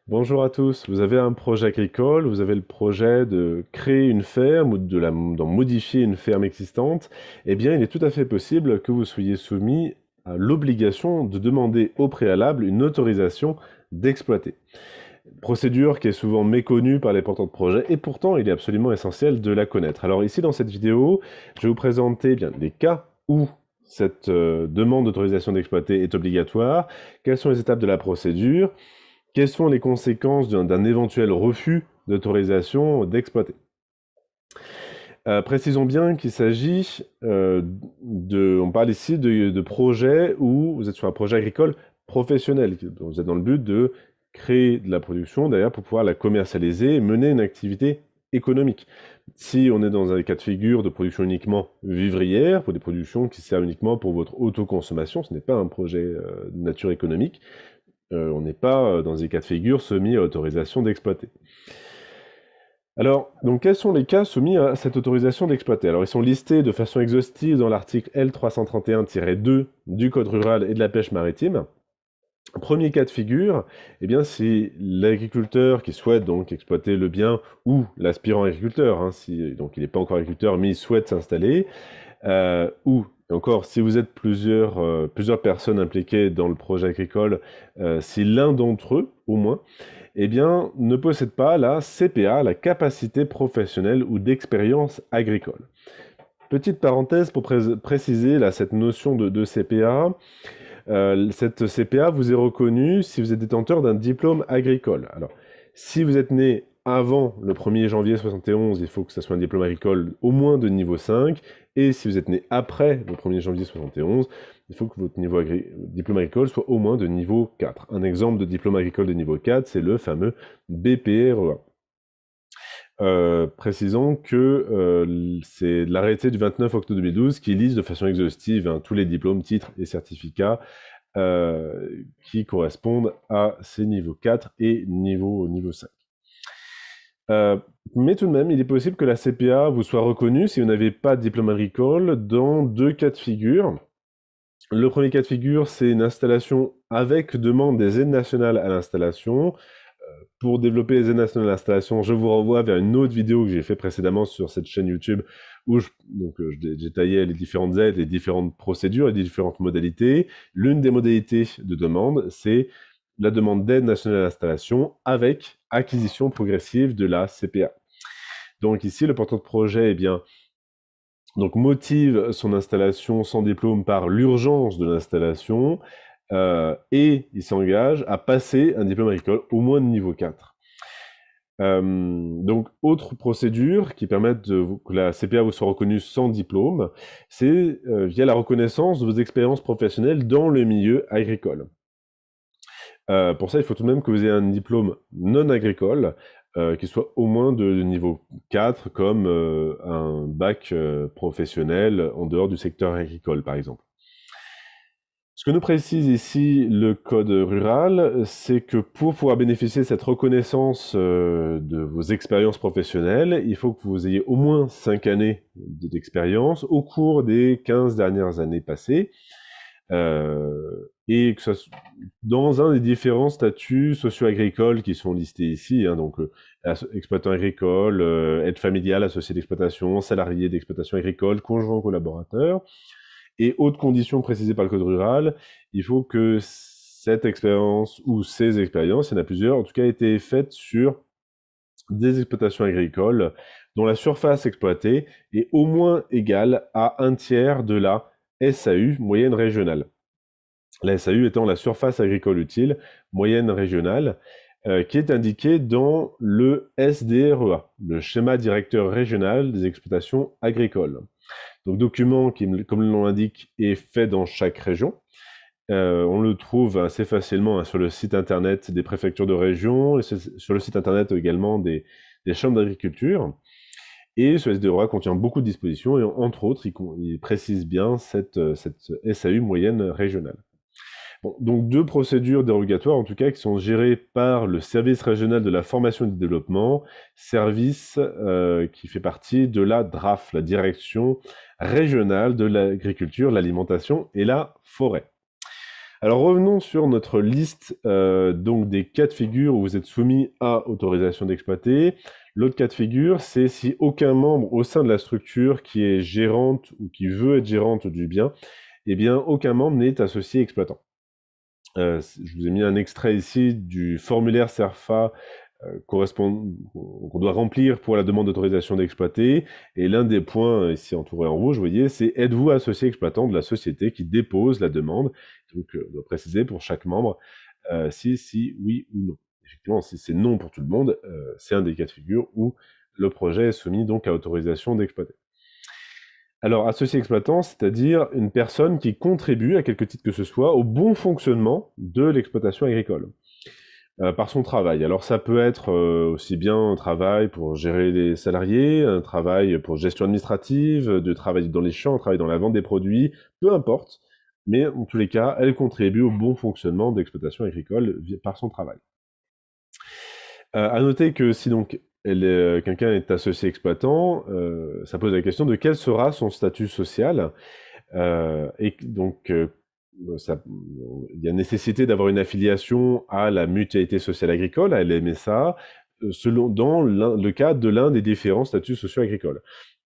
Bonjour à tous, vous avez un projet agricole, vous avez le projet de créer une ferme ou d'en modifier une ferme existante, eh bien il est tout à fait possible que vous soyez soumis à l'obligation de demander au préalable une autorisation d'exploiter. Procédure qui est souvent méconnue par les porteurs de projets et pourtant il est absolument essentiel de la connaître. Alors ici dans cette vidéo, je vais vous présenter bien des cas où cette demande d'autorisation d'exploiter est obligatoire, quelles sont les étapes de la procédure, quelles sont les conséquences d'un éventuel refus d'autorisation d'exploiter? Précisons bien qu'il s'agit on parle ici de projets où vous êtes sur un projet agricole professionnel. Vous êtes dans le but de créer de la production, d'ailleurs, pour pouvoir la commercialiser et mener une activité économique. Si on est dans un cas de figure de production uniquement vivrière, pour des productions qui servent uniquement pour votre autoconsommation, ce n'est pas un projet de nature économique, on n'est pas dans des cas de figure soumis à autorisation d'exploiter. Alors, donc quels sont les cas soumis à cette autorisation d'exploiter? Alors, ils sont listés de façon exhaustive dans l'article L331-2 du Code rural et de la pêche maritime. Premier cas de figure, eh bien, c'est l'agriculteur qui souhaite donc exploiter le bien, ou l'aspirant agriculteur, hein, donc il n'est pas encore agriculteur, mais il souhaite s'installer, ou encore, si vous êtes plusieurs personnes impliquées dans le projet agricole, si l'un d'entre eux, au moins, eh bien, ne possède pas la CPA, la capacité professionnelle ou d'expérience agricole. Petite parenthèse pour préciser là, cette notion de CPA. Cette CPA vous est reconnue si vous êtes détenteur d'un diplôme agricole. Alors, si vous êtes né avant le 1er janvier 71, il faut que ce soit un diplôme agricole au moins de niveau 5, et si vous êtes né après le 1er janvier 71, il faut que votre diplôme agricole soit au moins de niveau 4. Un exemple de diplôme agricole de niveau 4, c'est le fameux BPREA. Précisons que c'est l'arrêté du 29 octobre 2012 qui liste de façon exhaustive tous les diplômes, titres et certificats qui correspondent à ces niveaux 4 et niveau 5. Mais tout de même, il est possible que la CPA vous soit reconnue si vous n'avez pas de diplôme agricole dans deux cas de figure. Le premier cas de figure, c'est une installation avec demande des aides nationales à l'installation. Pour développer les aides nationales à l'installation, je vous renvoie vers une autre vidéo que j'ai fait précédemment sur cette chaîne YouTube où je détaillais les différentes aides, les différentes procédures et les différentes modalités. L'une des modalités de demande, c'est la demande d'aide nationale à l'installation avec acquisition progressive de la CPA. Donc ici, le porteur de projet, eh bien, donc motive son installation sans diplôme par l'urgence de l'installation et il s'engage à passer un diplôme agricole au moins de niveau 4. Donc, autre procédure qui permet que la CPA vous soit reconnue sans diplôme, c'est via la reconnaissance de vos expériences professionnelles dans le milieu agricole. Pour ça, il faut tout de même que vous ayez un diplôme non agricole, qui soit au moins de niveau 4, comme un bac professionnel en dehors du secteur agricole, par exemple. Ce que nous précise ici le code rural, c'est que pour pouvoir bénéficier de cette reconnaissance de vos expériences professionnelles, il faut que vous ayez au moins 5 années d'expérience au cours des 15 dernières années passées, et que ça soit dans un des différents statuts socio-agricoles qui sont listés ici, hein, donc exploitant agricole, aide familiale, associé d'exploitation, salarié d'exploitation agricole, conjoint collaborateur. Et autre condition précisée par le code rural, il faut que cette expérience ou ces expériences, il y en a plusieurs, en tout cas, aient été faites sur des exploitations agricoles dont la surface exploitée est au moins égale à 1/3 de la SAU moyenne régionale. La SAU étant la surface agricole utile moyenne régionale, qui est indiquée dans le SDREA, le schéma directeur régional des exploitations agricoles. Donc document qui, comme le nom l'indique, est fait dans chaque région. On le trouve assez facilement sur le site internet des préfectures de région, et sur le site internet également des chambres d'agriculture. Et ce SDREA contient beaucoup de dispositions, et entre autres, il précise bien cette SAU moyenne régionale. Bon, donc deux procédures dérogatoires, en tout cas, qui sont gérées par le service régional de la formation et du développement, service qui fait partie de la DRAF, la direction régionale de l'agriculture, l'alimentation et la forêt. Alors revenons sur notre liste donc des cas de figure où vous êtes soumis à autorisation d'exploiter. L'autre cas de figure, c'est si aucun membre au sein de la structure qui est gérante ou qui veut être gérante du bien, eh bien aucun membre n'est associé exploitant. Je vous ai mis un extrait ici du formulaire CERFA qu'on doit remplir pour la demande d'autorisation d'exploiter. Et l'un des points ici entouré en rouge, vous voyez, c'est êtes-vous associé exploitant de la société qui dépose la demande. Donc, on doit préciser pour chaque membre si, oui ou non. Effectivement, si c'est non pour tout le monde, c'est un des cas de figure où le projet est soumis donc à autorisation d'exploiter. Alors, associé exploitant, c'est-à-dire une personne qui contribue, à quelque titre que ce soit, au bon fonctionnement de l'exploitation agricole. Par son travail. Alors ça peut être aussi bien un travail pour gérer les salariés, un travail pour gestion administrative, de travail dans les champs, un travail dans la vente des produits, peu importe. Mais en tous les cas, elle contribue au bon fonctionnement de l'exploitation agricole par son travail. À noter que si donc quelqu'un est associé exploitant, ça pose la question de quel sera son statut social. Et donc, il y a nécessité d'avoir une affiliation à la mutualité sociale agricole, à l'MSA, dans le cadre de l'un des différents statuts sociaux agricoles.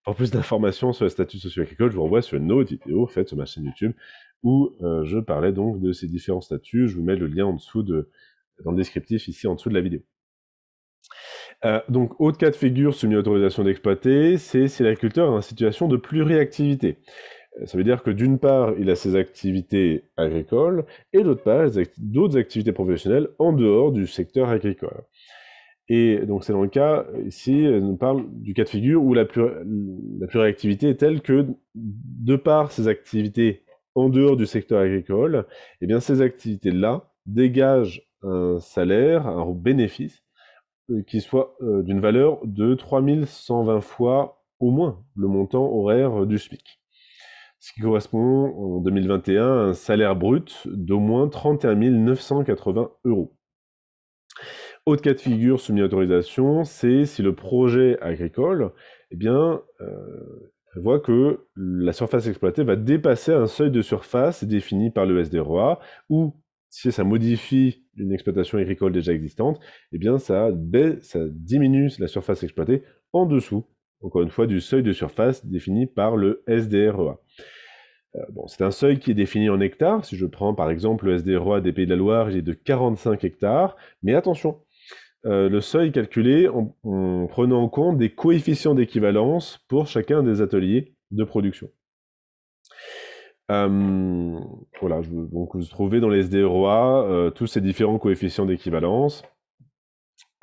Pour plus d'informations sur les statuts sociaux agricoles, je vous renvoie sur une autre vidéo faite sur ma chaîne YouTube où je parlais donc de ces différents statuts. Je vous mets le lien en dessous dans le descriptif ici en dessous de la vidéo. Donc, autre cas de figure soumis à autorisation d'exploiter, c'est si l'agriculteur est en situation de pluriactivité. Ça veut dire que d'une part, il a ses activités agricoles, et d'autre part, d'autres activités professionnelles en dehors du secteur agricole. Et donc c'est dans le cas, ici, on parle du cas de figure où la pluriactivité est telle que, de par ces activités en dehors du secteur agricole, eh bien ces activités-là dégagent un salaire, un bénéfice, qui soit d'une valeur de 3120 fois au moins le montant horaire du SMIC. Ce qui correspond en 2021 à un salaire brut d'au moins 31 980 €. Autre cas de figure soumis à autorisation, c'est si le projet agricole prévoit que la surface exploitée va dépasser un seuil de surface défini par le SDROA, ou si ça modifie une exploitation agricole déjà existante, ça diminue la surface exploitée en dessous, encore une fois, du seuil de surface défini par le SDROA. C'est un seuil qui est défini en hectares. Si je prends par exemple le SDROA des Pays de la Loire, il est de 45 hectares. Mais attention, le seuil calculé en prenant en compte des coefficients d'équivalence pour chacun des ateliers de production. Voilà, donc vous trouvez dans les SDROA tous ces différents coefficients d'équivalence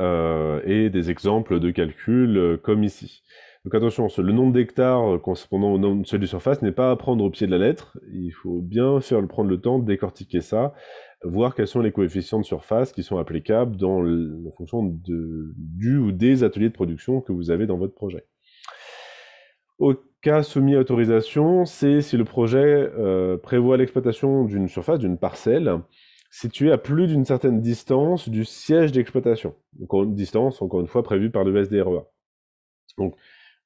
et des exemples de calcul comme ici. Donc attention, le nombre d'hectares correspondant au nombre de seuil de surface n'est pas à prendre au pied de la lettre. Il faut bien prendre le temps de décortiquer ça, voir quels sont les coefficients de surface qui sont applicables en fonction du ou des ateliers de production que vous avez dans votre projet. Au cas soumis à autorisation, c'est si le projet prévoit l'exploitation d'une surface, d'une parcelle, située à plus d'une certaine distance du siège d'exploitation. Donc une distance, encore une fois, prévue par le SDREA. Donc,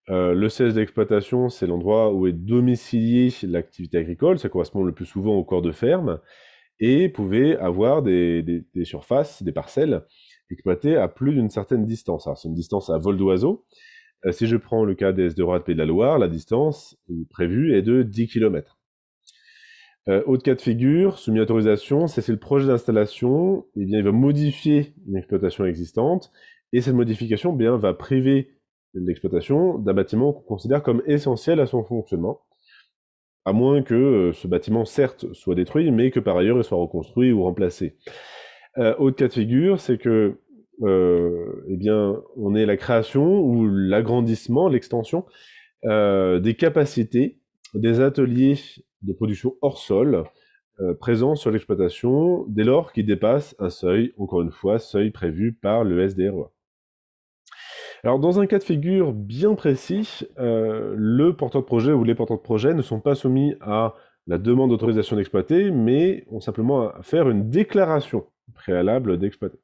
le siège d'exploitation, c'est l'endroit où est domiciliée l'activité agricole, ça correspond le plus souvent au corps de ferme, et pouvait avoir des surfaces, des parcelles, exploitées à plus d'une certaine distance. Alors c'est une distance à vol d'oiseau. Si je prends le cas des SDROA de Pays de la Loire, la distance prévue est de 10 km. Autre cas de figure, soumis à autorisation, c'est si le projet d'installation, il va modifier une exploitation existante, et cette modification va priver l'exploitation d'un bâtiment qu'on considère comme essentiel à son fonctionnement, à moins que ce bâtiment, certes, soit détruit, mais que par ailleurs il soit reconstruit ou remplacé. Autre cas de figure, c'est que on est la création ou l'agrandissement, l'extension des capacités des ateliers de production hors sol présents sur l'exploitation dès lors qu'ils dépassent un seuil, encore une fois, seuil prévu par le SDREA. Alors, dans un cas de figure bien précis, le porteur de projet ou les porteurs de projet ne sont pas soumis à la demande d'autorisation d'exploiter, mais ont simplement à faire une déclaration préalable d'exploiter.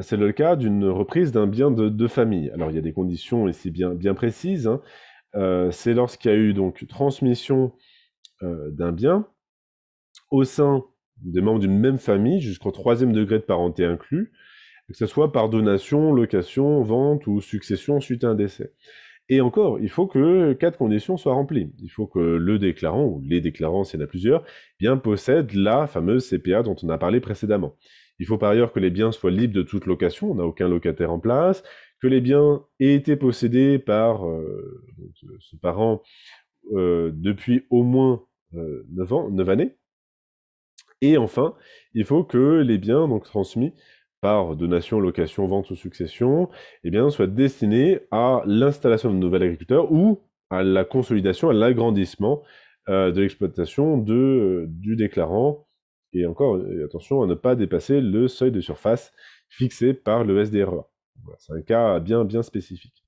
C'est le cas d'une reprise d'un bien de famille. Alors, il y a des conditions ici bien précises. C'est lorsqu'il y a eu donc transmission d'un bien au sein des membres d'une même famille jusqu'au 3e degré de parenté inclus, que ce soit par donation, location, vente ou succession suite à un décès. Et encore, il faut que 4 conditions soient remplies. Il faut que le déclarant, ou les déclarants s'il y en a plusieurs, bien possèdent la fameuse CPA dont on a parlé précédemment. Il faut par ailleurs que les biens soient libres de toute location, on n'a aucun locataire en place, que les biens aient été possédés par ce parent depuis au moins 9 années. Et enfin, il faut que les biens donc transmis par donation, location, vente ou succession, eh bien, soient destinés à l'installation de nouvel agriculteur ou à la consolidation, à l'agrandissement de l'exploitation du déclarant. Et encore, attention à ne pas dépasser le seuil de surface fixé par le SDREA. Voilà, c'est un cas bien, bien spécifique.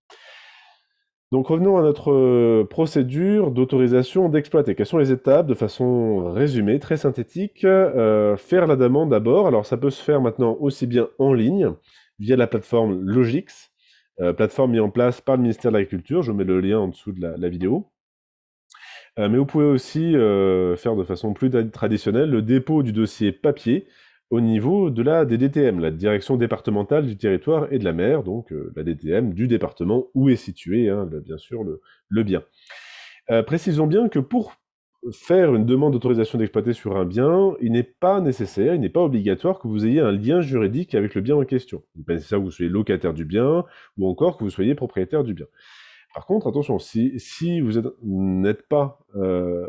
Donc revenons à notre procédure d'autorisation d'exploiter. Quelles sont les étapes de façon résumée, très synthétique? Faire la demande d'abord. Alors ça peut se faire maintenant aussi bien en ligne, via la plateforme Logix, plateforme mise en place par le ministère de l'Agriculture. Je mets le lien en dessous de la vidéo. Mais vous pouvez aussi faire de façon plus traditionnelle le dépôt du dossier papier au niveau de la DDTM, la Direction départementale du territoire et de la mer, donc la DDTM du département où est situé, hein, bien sûr, le bien. Précisons bien que pour faire une demande d'autorisation d'exploiter sur un bien, il n'est pas nécessaire, il n'est pas obligatoire que vous ayez un lien juridique avec le bien en question. Il n'est pas nécessaire que vous soyez locataire du bien, ou encore que vous soyez propriétaire du bien. Par contre, attention, si vous n'êtes pas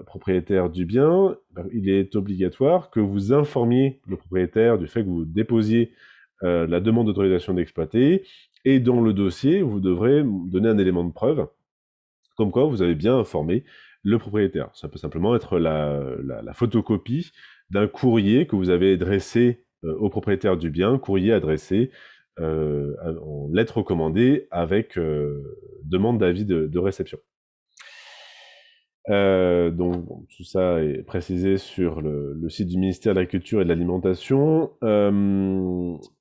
propriétaire du bien, il est obligatoire que vous informiez le propriétaire du fait que vous déposiez la demande d'autorisation d'exploiter, et dans le dossier, vous devrez donner un élément de preuve, comme quoi vous avez bien informé le propriétaire. Ça peut simplement être la photocopie d'un courrier que vous avez adressé au propriétaire du bien, courrier adressé en lettre recommandée avec demande d'avis de réception. Donc tout ça est précisé sur le site du ministère de l'Agriculture et de l'Alimentation.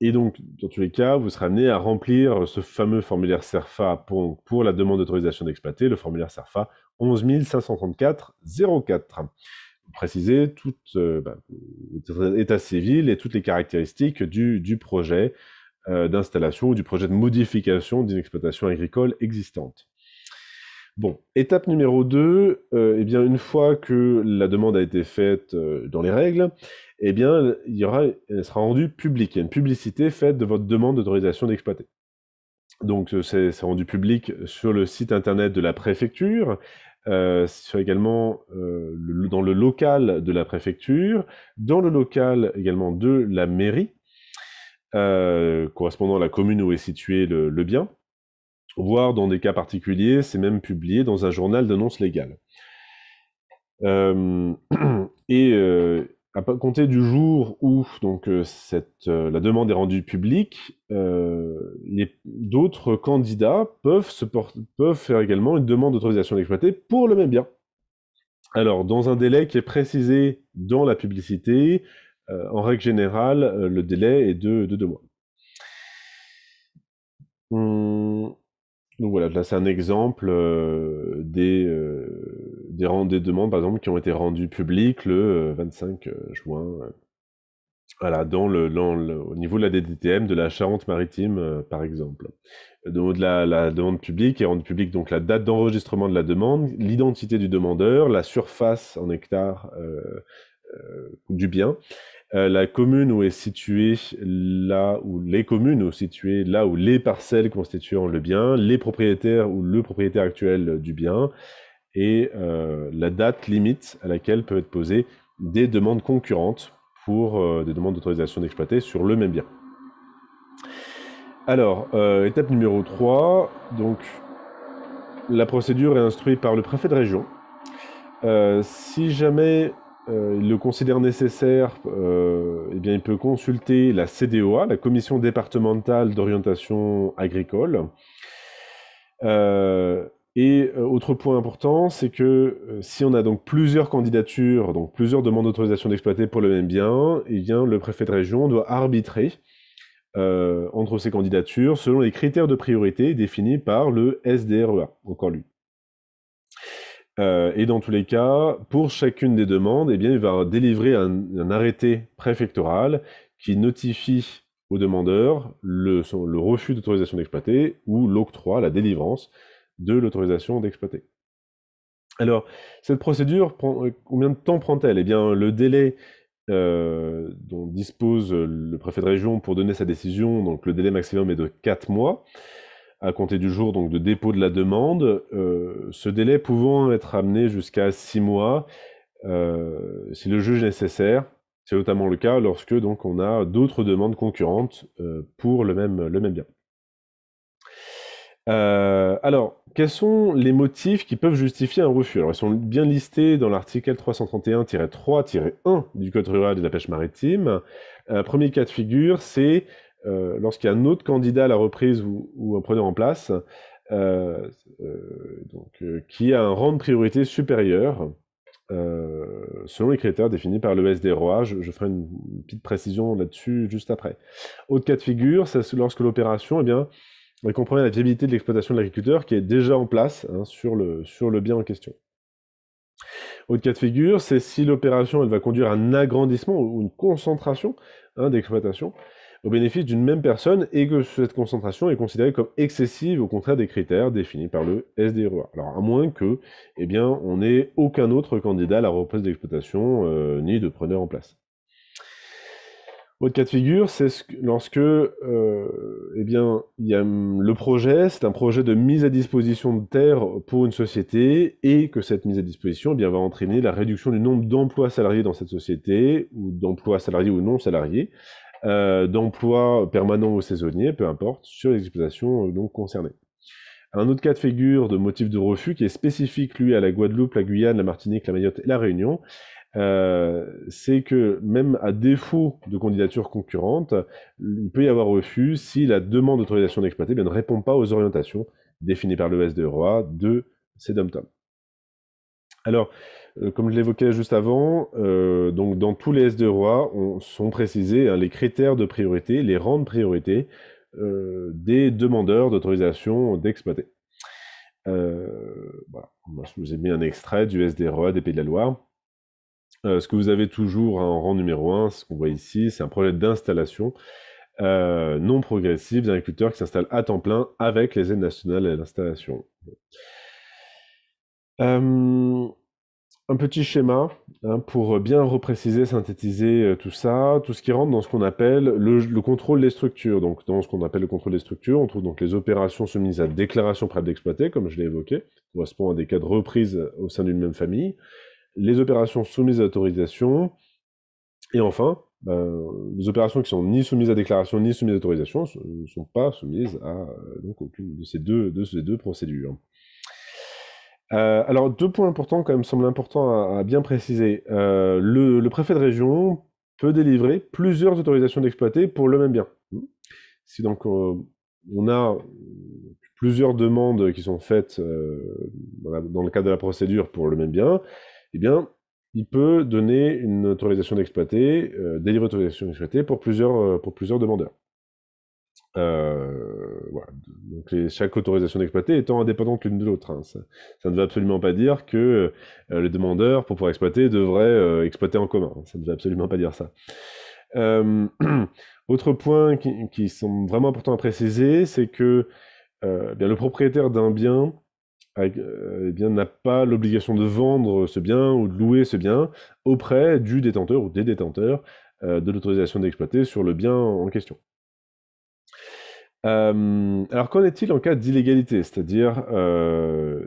Et donc, dans tous les cas, vous serez amené à remplir ce fameux formulaire CERFA pour la demande d'autorisation d'exploiter, le formulaire CERFA 11 534 04. Préciser tout état civil et toutes les caractéristiques du projet d'installation ou du projet de modification d'une exploitation agricole existante. Bon, étape numéro 2, eh bien, une fois que la demande a été faite dans les règles, eh bien, elle sera rendue publique. Il y a une publicité faite de votre demande d'autorisation d'exploiter. Donc, c'est rendu public sur le site internet de la préfecture, sur également dans le local de la préfecture, dans le local également de la mairie, correspondant à la commune où est situé le bien, voire dans des cas particuliers, c'est même publié dans un journal d'annonce légale. À compter du jour où donc, la demande est rendue publique, d'autres candidats peuvent faire également une demande d'autorisation d'exploiter pour le même bien. Alors, dans un délai qui est précisé dans la publicité, en règle générale, le délai est de 2 mois. Donc voilà, là c'est un exemple des demandes, par exemple, qui ont été rendues publiques le 25 juin. Voilà, au niveau de la DDTM de la Charente-Maritime, par exemple. Donc la demande publique est rendue publique, donc la date d'enregistrement de la demande, l'identité du demandeur, la surface en hectares du bien, la commune où est située, les communes où situées là où les parcelles constituant le bien, les propriétaires ou le propriétaire actuel du bien, et la date limite à laquelle peuvent être posées des demandes concurrentes pour des demandes d'autorisation d'exploiter sur le même bien. Alors, étape numéro 3, donc la procédure est instruite par le préfet de région. Si jamais il le considère nécessaire, eh bien, il peut consulter la CDOA, la Commission départementale d'orientation agricole. Autre point important, c'est que si on a donc plusieurs candidatures, donc plusieurs demandes d'autorisation d'exploiter pour le même bien, eh bien, le préfet de région doit arbitrer entre ces candidatures selon les critères de priorité définis par le SDREA, encore lui. Et dans tous les cas, pour chacune des demandes, eh bien, il va délivrer un arrêté préfectoral qui notifie au demandeur le refus d'autorisation d'exploiter ou l'octroi, la délivrance de l'autorisation d'exploiter. Alors, cette procédure, combien de temps prend-elle? Eh bien, le délai dont dispose le préfet de région pour donner sa décision, donc le délai maximum est de 4 mois, à compter du jour donc, de dépôt de la demande, ce délai pouvant être amené jusqu'à 6 mois si le juge est nécessaire. C'est notamment le cas lorsque donc, on a d'autres demandes concurrentes pour le même bien. Alors, quels sont les motifs qui peuvent justifier un refus? Alors, ils sont bien listés dans l'article 331-3-1 du Code rural et de la pêche maritime. Premier cas de figure, c'est lorsqu'il y a un autre candidat à la reprise ou un preneur en place qui a un rang de priorité supérieur selon les critères définis par le SDROA. Je ferai une petite précision là-dessus juste après. Autre cas de figure, c'est lorsque l'opération, eh bien, elle comprend la viabilité de l'exploitation de l'agriculteur qui est déjà en place sur le bien en question. Autre cas de figure, c'est si l'opération elle va conduire à un agrandissement ou une concentration d'exploitation au bénéfice d'une même personne et que cette concentration est considérée comme excessive au contraire des critères définis par le SDREA. Alors à moins que, eh bien, on n'ait aucun autre candidat à la reprise d'exploitation ni de preneur en place. Autre cas de figure, c'est lorsque eh bien, il y a le projet, c'est un projet de mise à disposition de terre pour une société, et que cette mise à disposition eh bien, va entraîner la réduction du nombre d'emplois salariés dans cette société, ou d'emplois salariés ou non salariés, d'emplois permanents ou saisonniers, peu importe, sur les exploitations donc concernées. Un autre cas de figure de motif de refus qui est spécifique, lui, à la Guadeloupe, la Guyane, la Martinique, la Mayotte et la Réunion, c'est que même à défaut de candidature concurrente, il peut y avoir refus si la demande d'autorisation d'exploiter ne répond pas aux orientations définies par le SDROA de ces dom-tom. Alors, comme je l'évoquais juste avant, donc dans tous les SDROA sont précisés les critères de priorité, les rangs de priorité des demandeurs d'autorisation d'exploiter. Voilà. Moi, je vous ai mis un extrait du SDROA des Pays de la Loire. Ce que vous avez toujours en rang numéro 1, ce qu'on voit ici, c'est un projet d'installation non progressive d'agriculteurs qui s'installent à temps plein avec les aides nationales à l'installation. Un petit schéma pour bien repréciser, synthétiser tout ça, tout ce qui rentre dans ce qu'on appelle le contrôle des structures. Donc dans ce qu'on appelle le contrôle des structures, on trouve donc les opérations soumises à déclaration préalable d'exploiter, comme je l'ai évoqué, qui correspond à des cas de reprise au sein d'une même famille, les opérations soumises à autorisation, et enfin, les opérations qui sont ni soumises à déclaration ni soumises à autorisation ne sont pas soumises à donc aucune de ces deux procédures. Alors, deux points importants, quand même, semblent importants à bien préciser. Le préfet de région peut délivrer plusieurs autorisations d'exploiter pour le même bien. Si donc on a plusieurs demandes qui sont faites dans le cadre de la procédure pour le même bien, eh bien, il peut donner une autorisation d'exploiter, délivrer une autorisation d'exploiter pour plusieurs demandeurs. Voilà. Donc chaque autorisation d'exploiter étant indépendante l'une de l'autre. Ça ne veut absolument pas dire que le demandeur, pour pouvoir exploiter, devrait exploiter en commun. Ça ne veut absolument pas dire ça. Autre point qui sont vraiment importants à préciser, c'est que bien, le propriétaire d'un bien n'a pas l'obligation de vendre ce bien ou de louer ce bien auprès du détenteur ou des détenteurs de l'autorisation d'exploiter sur le bien en question. Alors qu'en est-il en cas d'illégalité? C'est-à-dire,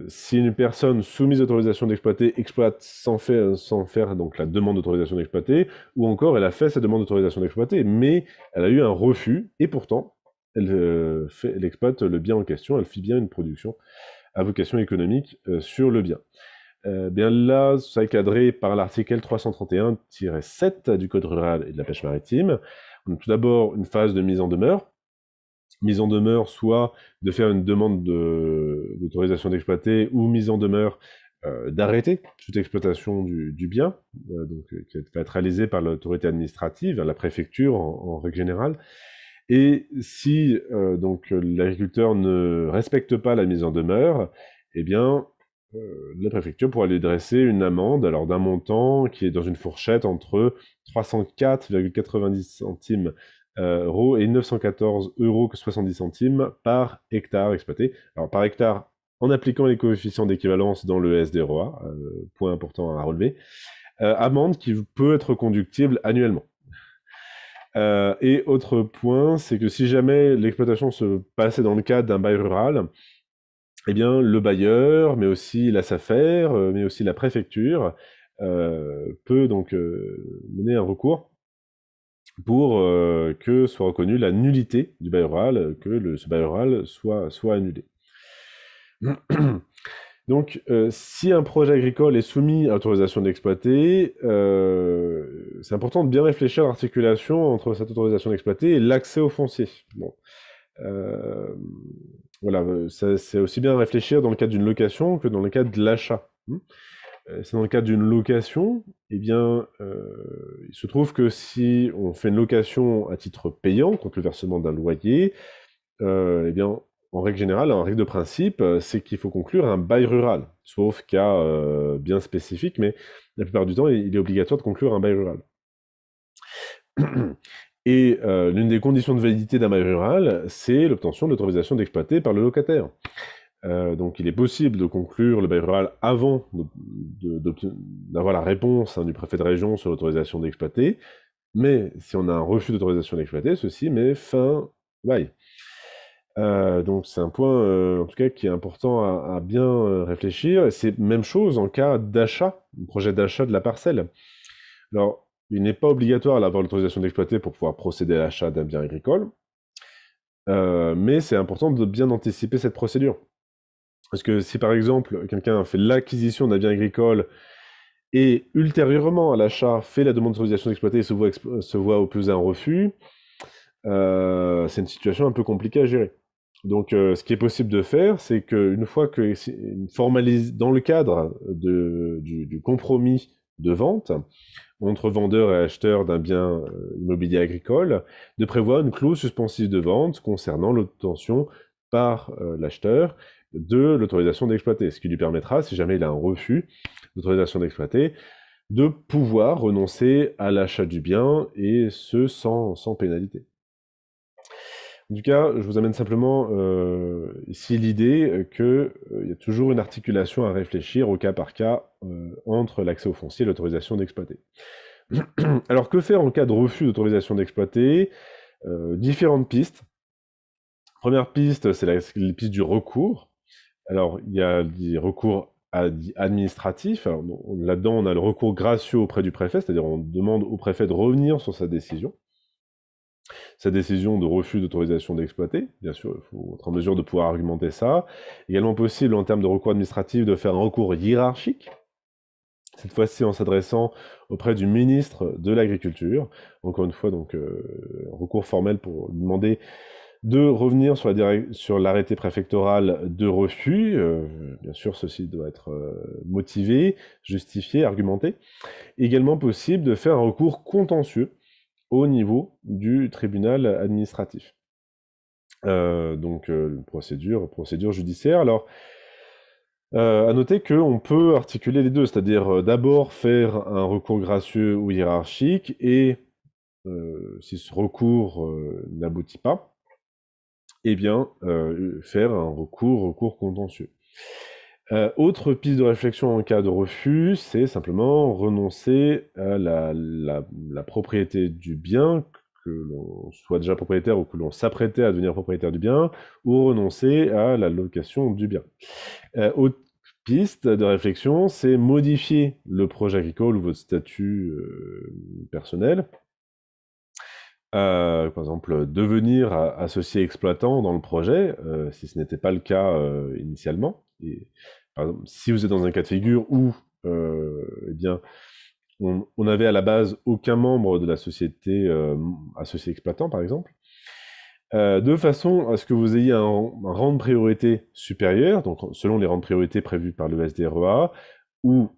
si une personne soumise à autorisation d'exploiter exploite sans faire donc la demande d'autorisation d'exploiter, ou encore elle a fait sa demande d'autorisation d'exploiter, mais elle a eu un refus, et pourtant, elle exploite le bien en question, elle fait bien une production à vocation économique sur le bien. Bien là, ça est cadré par l'article 331-7 du Code rural et de la pêche maritime. Donc, tout d'abord, une phase de mise en demeure, soit de faire une demande d'autorisation d'exploiter, ou mise en demeure d'arrêter toute exploitation du bien, qui va être réalisée par l'autorité administrative, la préfecture en règle générale. Et si donc l'agriculteur ne respecte pas la mise en demeure, eh bien, la préfecture pourra lui dresser une amende, alors d'un montant qui est dans une fourchette entre 304,90 centimes euros et 914,70 € par hectare exploité. Alors par hectare, en appliquant les coefficients d'équivalence dans le SDROA, point important à relever, amende qui peut être conductible annuellement. Et autre point, c'est que si jamais l'exploitation se passait dans le cadre d'un bail rural, eh bien, le bailleur, mais aussi la SAFER, mais aussi la préfecture, peut donc mener un recours pour que soit reconnue la nullité du bail rural, que ce bail rural soit annulé. Donc, si un projet agricole est soumis à autorisation d'exploiter, c'est important de bien réfléchir à l'articulation entre cette autorisation d'exploiter et l'accès au foncier. Bon. Voilà, c'est aussi bien réfléchir dans le cadre d'une location que dans le cadre de l'achat. C'est dans le cadre d'une location, eh bien, il se trouve que si on fait une location à titre payant, contre le versement d'un loyer, eh bien, en règle générale, en règle de principe, c'est qu'il faut conclure un bail rural, sauf cas bien spécifique, mais la plupart du temps, il est obligatoire de conclure un bail rural. Et l'une des conditions de validité d'un bail rural, c'est l'obtention de l'autorisation d'exploiter par le locataire. Donc il est possible de conclure le bail rural avant d'avoir la réponse du préfet de région sur l'autorisation d'exploiter, mais si on a un refus d'autorisation d'exploiter, ceci met fin au bail. Donc c'est un point, en tout cas, qui est important à bien réfléchir. C'est même chose en cas d'achat, projet d'achat de la parcelle. Alors, il n'est pas obligatoire d'avoir l'autorisation d'exploiter pour pouvoir procéder à l'achat d'un bien agricole, mais c'est important de bien anticiper cette procédure. Parce que si par exemple, quelqu'un fait l'acquisition d'un bien agricole et ultérieurement à l'achat fait la demande d'autorisation d'exploiter et se voit opposer un refus, c'est une situation un peu compliquée à gérer. Donc, ce qui est possible de faire, c'est qu'une fois que formalise dans le cadre du compromis de vente entre vendeur et acheteur d'un bien immobilier agricole, de prévoir une clause suspensive de vente concernant l'obtention par l'acheteur de l'autorisation d'exploiter, ce qui lui permettra, si jamais il a un refus d'autorisation d'exploiter, de pouvoir renoncer à l'achat du bien, et ce sans pénalité. En tout cas, je vous amène simplement ici l'idée qu'il y a toujours une articulation à réfléchir au cas par cas entre l'accès au foncier et l'autorisation d'exploiter. Alors, que faire en cas de refus d'autorisation d'exploiter? Différentes pistes. Première piste, c'est les pistes du recours. Alors, il y a des recours administratifs. Là-dedans, on a le recours gracieux auprès du préfet, c'est-à-dire on demande au préfet de revenir sur sa décision de refus d'autorisation d'exploiter. Bien sûr, il faut être en mesure de pouvoir argumenter ça. Également possible, en termes de recours administratif, de faire un recours hiérarchique, cette fois-ci en s'adressant auprès du ministre de l'Agriculture. Encore une fois, donc, un recours formel pour demander de revenir sur l'arrêté préfectoral de refus. Bien sûr, ceci doit être motivé, justifié, argumenté. Également possible de faire un recours contentieux au niveau du tribunal administratif. Donc, procédure judiciaire. Alors, à noter qu'on peut articuler les deux, c'est-à-dire d'abord faire un recours gracieux ou hiérarchique, et si ce recours n'aboutit pas, eh bien, faire un recours contentieux. Autre piste de réflexion en cas de refus, c'est simplement renoncer à la propriété du bien, que l'on soit déjà propriétaire ou que l'on s'apprêtait à devenir propriétaire du bien, ou renoncer à la location du bien. Autre piste de réflexion, c'est modifier le projet agricole ou votre statut personnel. Par exemple, devenir associé exploitant dans le projet, si ce n'était pas le cas initialement. Et, par exemple, si vous êtes dans un cas de figure où eh bien, on n'avait à la base aucun membre de la société associé exploitant, par exemple, de façon à ce que vous ayez un rang de priorité supérieur, donc selon les rangs de priorité prévus par le SDREA, ou,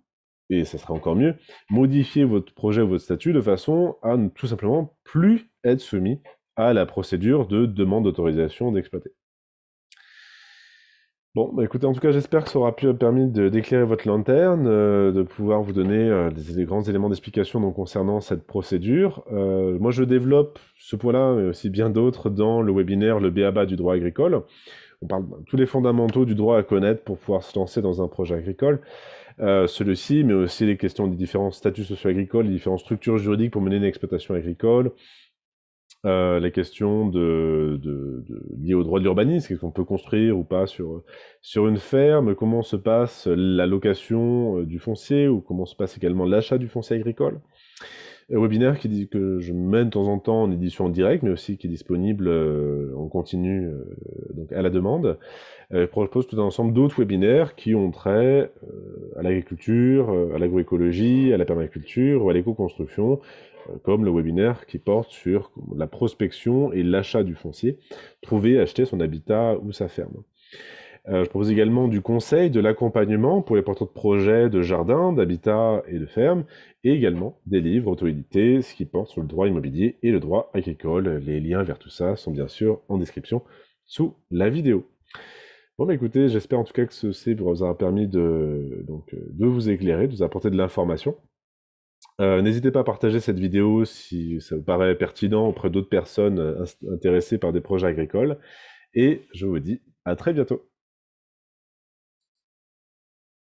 et ça serait encore mieux, modifier votre projet ou votre statut de façon à ne tout simplement plus être soumis à la procédure de demande d'autorisation d'exploiter. Bon, bah écoutez, en tout cas, j'espère que ça aura permis d'éclairer votre lanterne, de pouvoir vous donner des grands éléments d'explication donc, concernant cette procédure. Moi, je développe ce point-là, mais aussi bien d'autres, dans le webinaire Le b.a-ba du droit agricole. On parle de tous les fondamentaux du droit à connaître pour pouvoir se lancer dans un projet agricole. Celui-ci, mais aussi les questions des différents statuts socio-agricoles, les différentes structures juridiques pour mener une exploitation agricole, les questions liées au droit de l'urbanisme, qu'est-ce qu'on peut construire ou pas sur une ferme, comment se passe la location du foncier, ou comment se passe également l'achat du foncier agricole. Un webinaire que je mène de temps en temps en édition en direct, mais aussi qui est disponible en continu donc à la demande. Je propose tout un ensemble d'autres webinaires qui ont trait à l'agriculture, à l'agroécologie, à la permaculture ou à l'éco-construction, comme le webinaire qui porte sur la prospection et l'achat du foncier, trouver, acheter son habitat ou sa ferme. Je propose également du conseil, de l'accompagnement pour les porteurs de projets de jardin, d'habitat et de ferme, et également des livres auto-édités, ce qui porte sur le droit immobilier et le droit agricole. Les liens vers tout ça sont bien sûr en description sous la vidéo. Bon, bah écoutez, j'espère en tout cas que ceci vous aura permis de vous éclairer, de vous apporter de l'information. N'hésitez pas à partager cette vidéo si ça vous paraît pertinent auprès d'autres personnes intéressées par des projets agricoles. Et je vous dis à très bientôt.